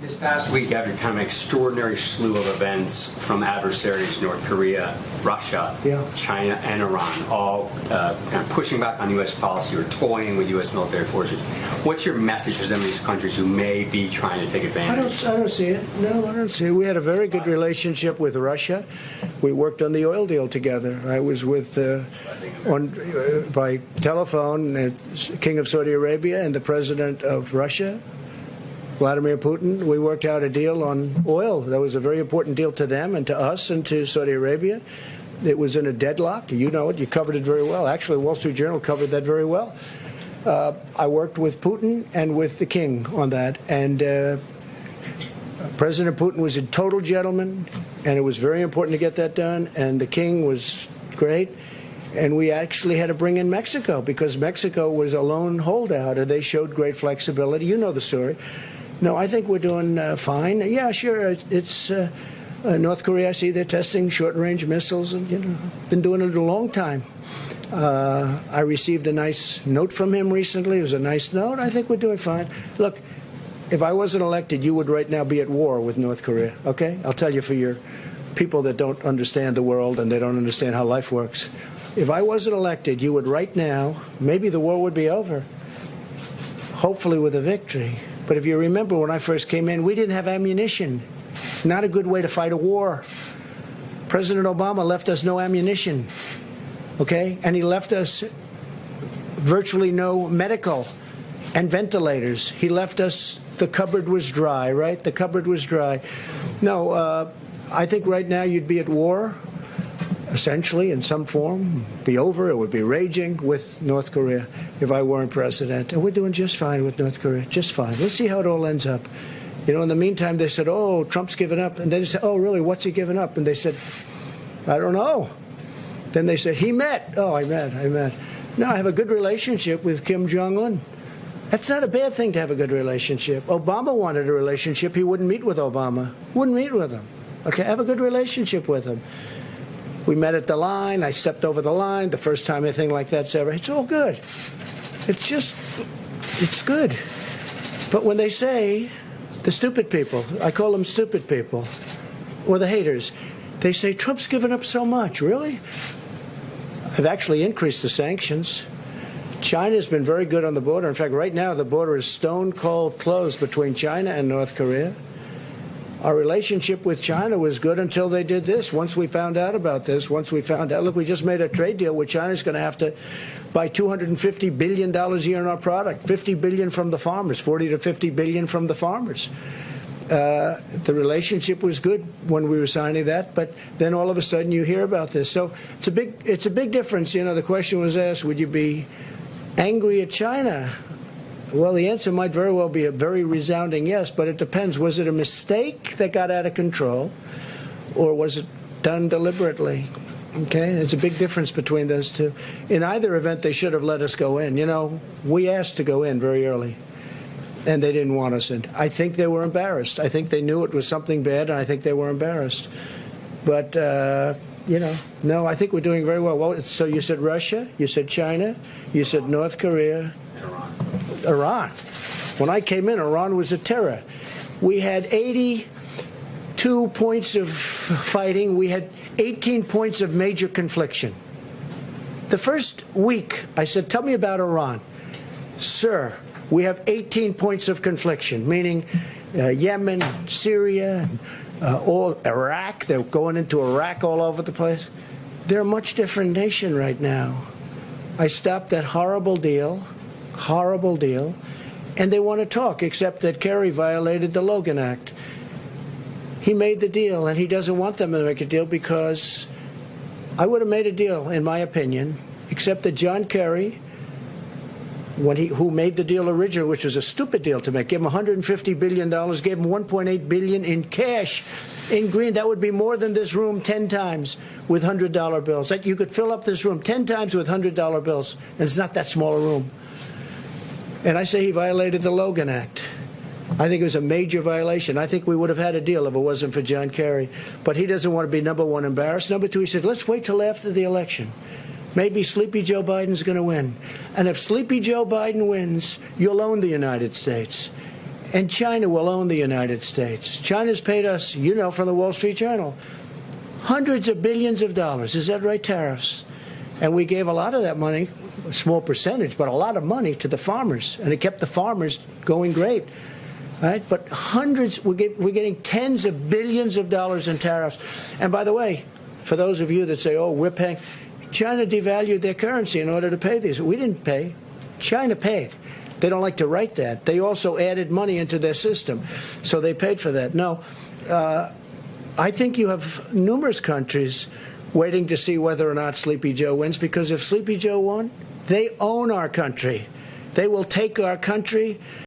This past week, after kind of an extraordinary slew of events from adversaries, North Korea, Russia, China, and Iran, all kind of pushing back on U.S. policy or toying with U.S. military forces, what's your message for some of these countries who may be trying to take advantage? I don't see it. No, I don't see it. We had a very good relationship with Russia. We worked on the oil deal together. I was with, by telephone, the King of Saudi Arabia and the President of Russia, Vladimir Putin. We worked out a deal on oil. That was a very important deal to them and to us and to Saudi Arabia. It was in a deadlock. You know it. You covered it very well. Actually, the Wall Street Journal covered that very well. I worked with Putin and with the king on that. And President Putin was a total gentleman, and it was very important to get that done. And the king was great. And we actually had to bring in Mexico because Mexico was a lone holdout, and they showed great flexibility. You know the story. No, I think we're doing fine. Yeah, sure. It's North Korea. I see they're testing short-range missiles, and been doing it a long time. I received a nice note from him recently. It was a nice note. I think we're doing fine. Look, if I wasn't elected, you would right now be at war with North Korea. Okay, I'll tell you for your people that don't understand the world and they don't understand how life works. If I wasn't elected, you would right now. Maybe the war would be over. Hopefully with a victory. But if you remember when I first came in, we didn't have ammunition. Not a good way to fight a war. President Obama left us no ammunition, okay? And he left us virtually no medical and ventilators. He left us, the cupboard was dry, right? The cupboard was dry. No, I think right now you'd be at war, essentially, in some form, be over, it would be raging with North Korea if I weren't president. And we're doing just fine with North Korea, just fine. Let's see how it all ends up. In the meantime, they said, oh, Trump's given up. And then they said, oh, really, what's he given up? And they said, I don't know. Then they said, he met. Oh, I met. No, I have a good relationship with Kim Jong-un. That's not a bad thing to have a good relationship. Obama wanted a relationship. He wouldn't meet with Obama. Wouldn't meet with him. Okay, I have a good relationship with him. We met at the line. I stepped over the line. The first time anything like that's ever. It's all good. It's good. But when they say, the stupid people, I call them stupid people, or the haters, they say, Trump's given up so much. Really? I've actually increased the sanctions. China's been very good on the border. In fact, right now, the border is stone cold closed between China and North Korea. Our relationship with China was good until they did this. Once we found out about this, look, we just made a trade deal with China's going to have to buy $250 billion a year in our product, $50 billion from the farmers, $40 to $50 billion from the farmers. The relationship was good when we were signing that, but then all of a sudden you hear about this. So it's a big difference. The question was asked, would you be angry at China? Well, the answer might very well be a very resounding yes, but it depends. Was it a mistake that got out of control, or was it done deliberately? Okay, there's a big difference between those two. In either event, they should have let us go in. We asked to go in very early, and they didn't want us in. I think they were embarrassed. I think they knew it was something bad, and I think they were embarrassed. But, no, I think we're doing very well. Well, so you said Russia, you said China, you said North Korea. Iran. When I came in, Iran was a terror. We had 82 points of fighting. We had 18 points of major confliction. The first week, I said, tell me about Iran. Sir, we have 18 points of confliction, meaning Yemen, Syria, all Iraq. They're going into Iraq all over the place. They're a much different nation right now. I stopped that horrible deal, and they want to talk, except that Kerry violated the Logan Act. He made the deal, and he doesn't want them to make a deal because I would have made a deal, in my opinion, except that John Kerry, who made the deal originally, which was a stupid deal to make, gave him $150 billion, gave him $1.8 billion in cash, in green. That would be more than this room 10 times with $100 bills. You could fill up this room 10 times with $100 bills, and it's not that small a room. And I say he violated the Logan Act. I think it was a major violation. I think we would have had a deal if it wasn't for John Kerry. But he doesn't want to be, number one, embarrassed. Number two, he said, let's wait till after the election. Maybe Sleepy Joe Biden's going to win. And if Sleepy Joe Biden wins, you'll own the United States. And China will own the United States. China's paid us, you know, from the Wall Street Journal, hundreds of billions of dollars. Is that right? Tariffs. And we gave a lot of that money, a small percentage, but a lot of money to the farmers. And it kept the farmers going great. Right? But hundreds, we're getting tens of billions of dollars in tariffs. And by the way, for those of you that say, oh, we're paying, China devalued their currency in order to pay these. We didn't pay. China paid. They don't like to write that. They also added money into their system. So they paid for that. No, I think you have numerous countries waiting to see whether or not Sleepy Joe wins, because if Sleepy Joe won, they own our country. They will take our country.